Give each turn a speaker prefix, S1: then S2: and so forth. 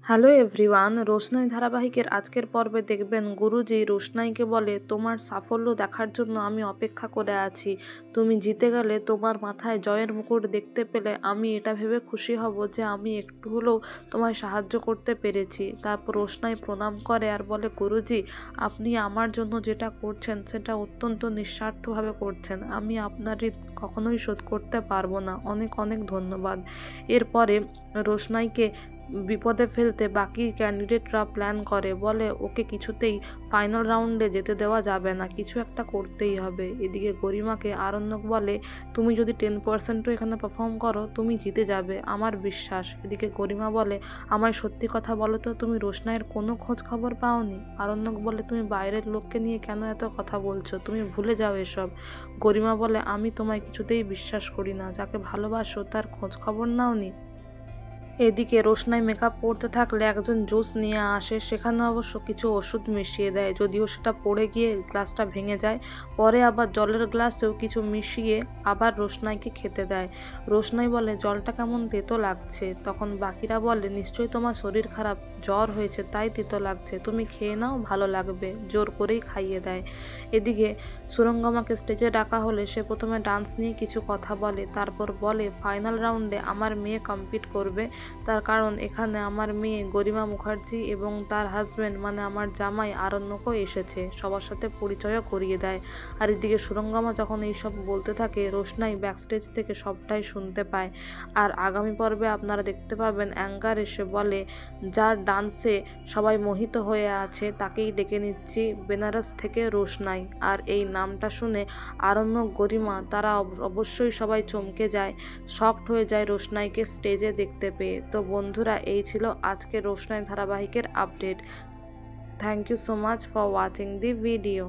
S1: Hello everyone, রোশনাই ধারাবাহিকের আজকের পর্বে দেখবেন গুরুজি রোশনাইকে বলে, তোমার সাফল্য দেখার জন্য আমি অপেক্ষা করে আছি। তুমি জিতে গেলে তোমার মাথায় জয়ের মুকুট দেখতে পেলে আমি এটা ভেবে খুশি হব যে আমি একটু হলেও তোমায় সাহায্য করতে পেরেছি। তারপর রোশনাই প্রণাম করে আর বলে, গুরুজি আপনি আমার জন্য যেটা করছেন সেটা অত্যন্ত নিঃস্বার্থভাবে করছেন। আমি আপনার ঋণ কখনোই শোধ করতে পারবো না। অনেক অনেক ধন্যবাদ। এরপরে রোশনাইকে বিপদে ফেলতে বাকি ক্যান্ডিডেটরা প্ল্যান করে, বলে ওকে কিছুতেই ফাইনাল রাউন্ডে যেতে দেওয়া যাবে না, কিছু একটা করতেই হবে। এদিকে গরিমাকে আরণ্যক বলে, তুমি যদি 10%ও এখানে পারফর্ম করো তুমি জিতে যাবে, আমার বিশ্বাস। এদিকে গরিমা বলে, আমায় সত্যি কথা বলো তো, তুমি রোশনাইয়ের কোনো খোঁজ খবর পাওনি? আরণ্যক বলে, তুমি বাইরের লোককে নিয়ে কেন এত কথা বলছো, তুমি ভুলে যাও এসব। গরিমা বলে, আমি তোমায় কিছুতেই বিশ্বাস করি না, যাকে ভালোবাসো তার খোঁজ খবর নাওনি? এদিকে রোশনাই মেকআপ করতে থাকলে একজন জুস নিয়ে আসে, সেখানে অবশ্য কিছু ওষুধ মিশিয়ে দেয়, যদিও সেটা পড়ে গিয়ে গ্লাসটা ভেঙে যায়। পরে আবার জলের গ্লাসেও কিছু মিশিয়ে আবার রোশনাইকে খেতে দেয়। রোশনাই বলে, জলটা কেমন তেতো লাগছে। তখন বাকিরা বলে, নিশ্চয়ই তোমার শরীর খারাপ, জ্বর হয়েছে তাই তেতো লাগছে, তুমি খেয়ে নাও ভালো লাগবে। জোর করেই খাইয়ে দেয়। এদিকে সুরঙ্গমাকে স্টেজে ডাকা হলে সে প্রথমে ডান্স নিয়ে কিছু কথা বলে, তারপর বলে ফাইনাল রাউন্ডে আমার মেয়ে কম্পিট করবে। তার কারণ এখানে আমার মেয়ে গরিমা মুখার্জি এবং তার হাজব্যান্ড মানে আমার জামাই আরণ্যকও এসেছে, সবার সাথে পরিচয়ও করিয়ে দেয়। আর এদিকে সুরঙ্গমা যখন এইসব বলতে থাকে, রোশনাই ব্যাকস্টেজ থেকে সবটাই শুনতে পায়। আর আগামী পর্বে আপনারা দেখতে পাবেন অ্যাঙ্কার এসে বলে, যার ডান্সে সবাই মোহিত হয়ে আছে তাকেই ডেকে নিচ্ছি, বেনারস থেকে রোশনাই। আর এই নামটা শুনে আরণ্যক, গরিমা তারা অবশ্যই সবাই চমকে যায়, শকড হয়ে যায় রোশনাইকে স্টেজে দেখতে পেয়ে। তো বন্ধুরা, এই ছিল আজকে রোশনাই ধারাবাহিকের update. Thank you so much for watching the video.